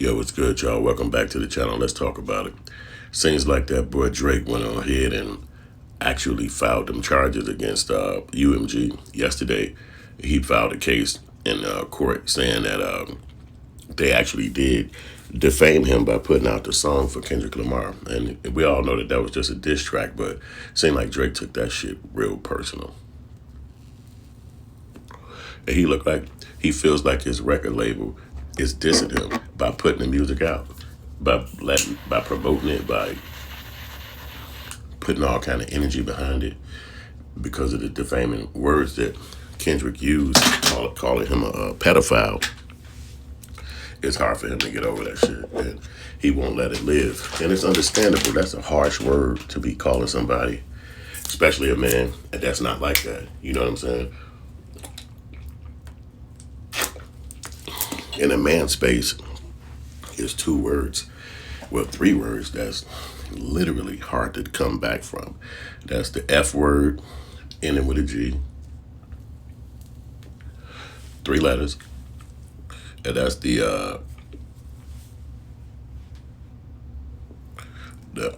Yo, what's good, y'all? Welcome back to the channel. Let's talk about it. Seems like that boy Drake went on ahead and actually filed them charges against UMG yesterday. He filed a case in court saying that they actually did defame him by putting out the song for Kendrick Lamar. And we all know that that was just a diss track, but it seemed like Drake took that shit real personal. And he looked like he feels like his record label is dissing him by putting the music out, by promoting it, by putting all kind of energy behind it because of the defaming words that Kendrick used, calling him a pedophile. It's hard for him to get over that shit, and he won't let it live. And it's understandable. That's a harsh word to be calling somebody, especially a man, and that's not like that. You know what I'm saying? In a man's space, is two words, well, three words that's literally hard to come back from. That's the F word, ending with a G, three letters, and that's the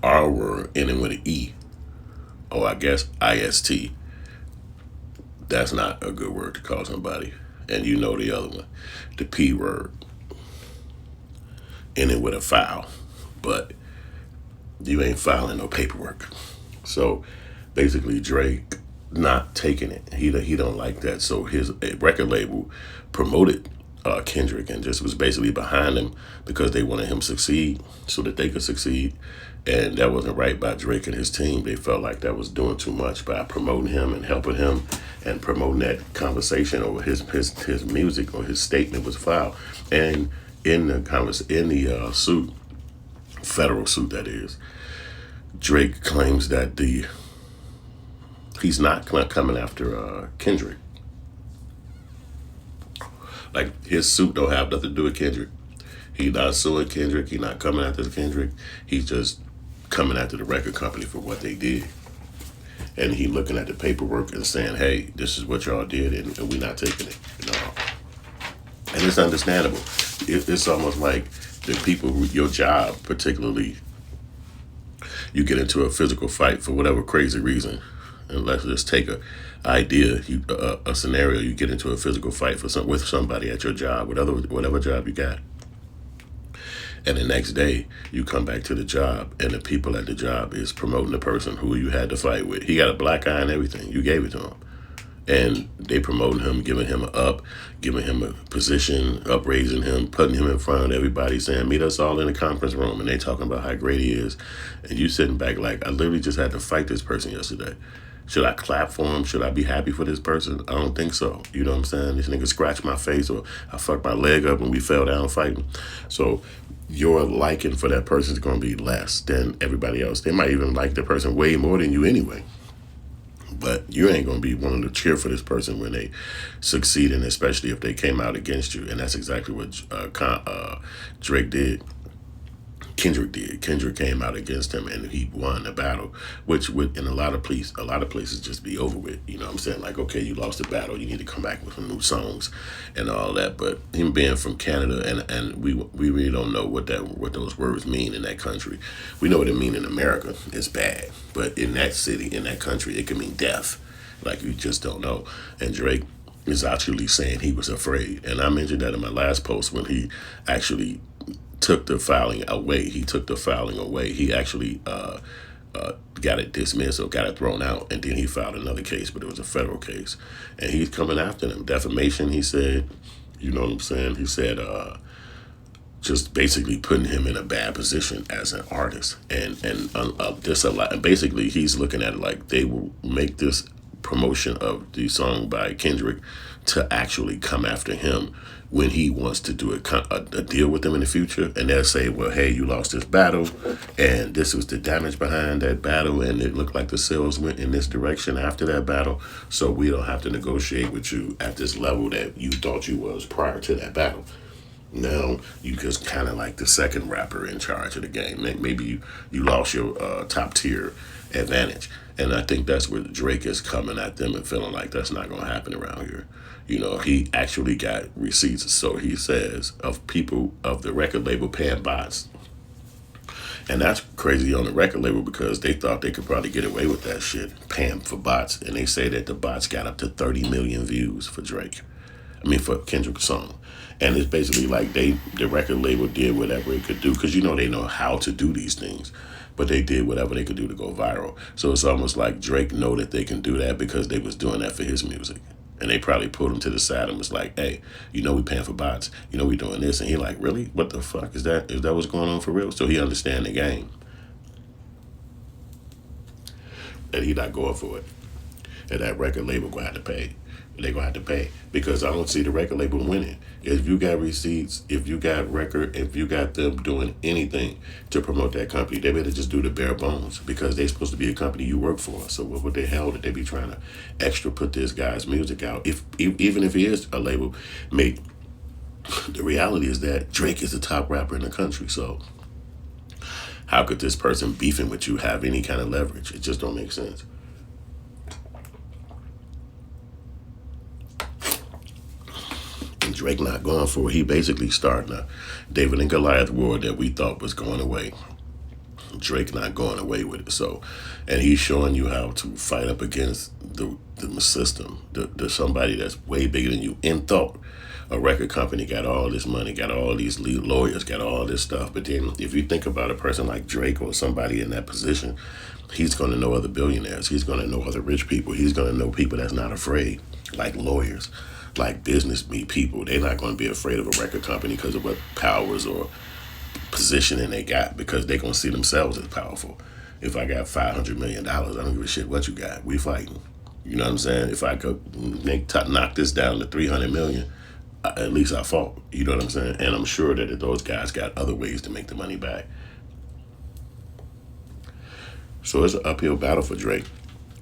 R word ending with an E, or I guess IST. That's not a good word to call somebody. And you know the other one, the P word, ending with a foul, but you ain't filing no paperwork. So basically, Drake not taking it. He don't like that. So his record label promoted Kendrick and just was basically behind him because they wanted him to succeed so that they could succeed. And that wasn't right by Drake and his team. They felt like that was doing too much by promoting him and helping him and promoting that conversation over his music or his statement was foul. And in the suit, federal suit that is, Drake claims that he's not coming after Kendrick. Like his suit don't have nothing to do with Kendrick. He not suing Kendrick. He not coming after Kendrick. He's just coming after the record company for what they did. And he looking at the paperwork and saying, "Hey, this is what y'all did, and we not taking it." You know, and it's understandable. It's almost like the people who your job, particularly, you get into a physical fight for whatever crazy reason. And let's just take a scenario. You get into a physical fight with somebody at your job, whatever job you got. And the next day, you come back to the job, and the people at the job is promoting the person who you had to fight with. He got a black eye and everything. You gave it to him. And they promoting him, giving him giving him a position, upraising him, putting him in front of everybody, saying, "Meet us all in the conference room." And they talking about how great he is. And you sitting back like, I literally just had to fight this person yesterday. Should I clap for him? Should I be happy for this person? I don't think so. You know what I'm saying? This nigga scratched my face, or I fucked my leg up when we fell down fighting. So your liking for that person is going to be less than everybody else. They might even like the person way more than you anyway. But you ain't going to be wanting to cheer for this person when they succeed, and especially if they came out against you. And that's exactly what Drake did. Kendrick did. Kendrick came out against him and he won the battle, which would in a lot of places just be over with. You know what I'm saying? Like, okay, you lost the battle, you need to come back with some new songs and all that. But him being from Canada, and we really don't know what those words mean in that country. We know what it means in America. It's bad. But in that city, in that country, it can mean death. Like, you just don't know. And Drake is actually saying he was afraid. And I mentioned that in my last post when he actually took the filing away. He actually got it dismissed or got it thrown out, and then he filed another case, but it was a federal case. And he's coming after them. Defamation, he said. You know what I'm saying? He said just basically putting him in a bad position as an artist. And this a lot. And basically, he's looking at it like they will make this promotion of the song by Kendrick to actually come after him when he wants to do a deal with them in the future. And they'll say, well, hey, you lost this battle, and this was the damage behind that battle, and it looked like the sales went in this direction after that battle, so we don't have to negotiate with you at this level that you thought you was prior to that battle. Now you just kind of like the second rapper in charge of the game. Maybe you lost your top tier, advantage. And I think that's where Drake is coming at them and feeling like that's not going to happen around here. You know, he actually got receipts, so he says, of people of the record label paying bots. And that's crazy on the record label because they thought they could probably get away with that shit, paying for bots. And they say that the bots got up to 30 million views for Drake. I mean, for Kendrick's song. And it's basically like the record label did whatever it could do because you know they know how to do these things. But they did whatever they could do to go viral. So it's almost like Drake know that they can do that because they was doing that for his music. And they probably pulled him to the side and was like, hey, you know we paying for bots. You know we doing this. And he like, really? What the fuck is that? Is that what's going on for real? So he understand the game. And he not going for it. And that record label going to have to pay. They're going to have to pay because I don't see the record label winning. If you got receipts, if you got them doing anything to promote that company, they better just do the bare bones because they're supposed to be a company you work for. So what the hell did they be trying to extra put this guy's music out? Even if he is a label mate, the reality is that Drake is the top rapper in the country. So how could this person beefing with you have any kind of leverage? It just don't make sense. Drake not going for it. He basically starting a David and Goliath war that we thought was going away. Drake not going away with it. So, and he's showing you how to fight up against the system, the somebody that's way bigger than you. In thought, a record company got all this money, got all these lead lawyers, got all this stuff. But then if you think about a person like Drake or somebody in that position, he's going to know other billionaires. He's going to know other rich people. He's going to know people that's not afraid, like lawyers, like business people. They're not going to be afraid of a record company because of what powers or positioning they got because they're going to see themselves as powerful. If I got $500 million, I don't give a shit what you got. We fighting. You know what I'm saying? If I could knock this down to 300 million, at least I fought. You know what I'm saying? And I'm sure that those guys got other ways to make the money back. So it's an uphill battle for Drake.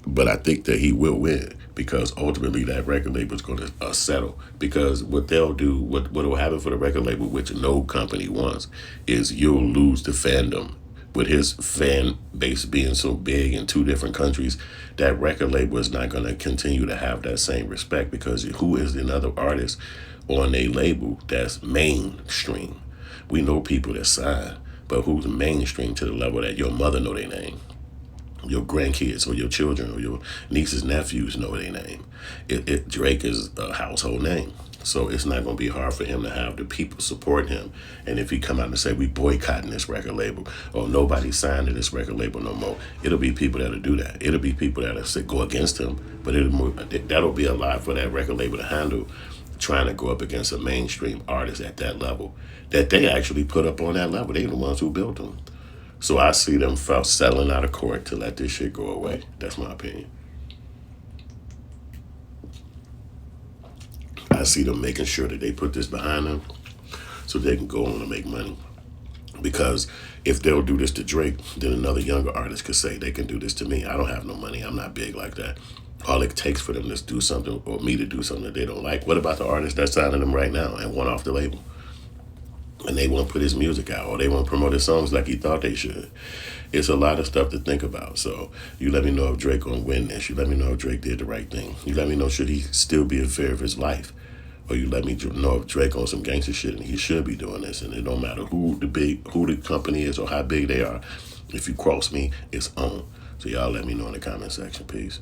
But I think that he will win because ultimately that record label is going to settle. Because what they'll do, what will happen for the record label, which no company wants, is you'll lose the fandom. With his fan base being so big in two different countries, that record label is not going to continue to have that same respect because who is another artist on a label that's mainstream? We know people that sign, but who's mainstream to the level that your mother know their name? Your grandkids or your children or your nieces, nephews know their name. Drake is a household name. So it's not going to be hard for him to have the people support him. And if he come out and say, we boycotting this record label or nobody signed to this record label no more, it'll be people that'll do that. It'll be people that'll go against him. But that'll be a lot for that record label to handle trying to go up against a mainstream artist at that level that they actually put up on that level. They're the ones who built them. So I see them settling out of court to let this shit go away. That's my opinion. I see them making sure that they put this behind them so they can go on and make money. Because if they'll do this to Drake, then another younger artist could say they can do this to me. I don't have no money. I'm not big like that. All it takes for them to do something or me to do something that they don't like. What about the artist that's signing them right now and want off the label? And they won't put his music out or they won't promote his songs like he thought they should. It's a lot of stuff to think about. So you let me know if Drake gonna win this. You let me know if Drake did the right thing. You let me know should he still be in fear of his life. Or you let me know if Drake on some gangster shit and he should be doing this. And it don't matter who the company is or how big they are. If you cross me, it's on. So y'all let me know in the comment section. Peace.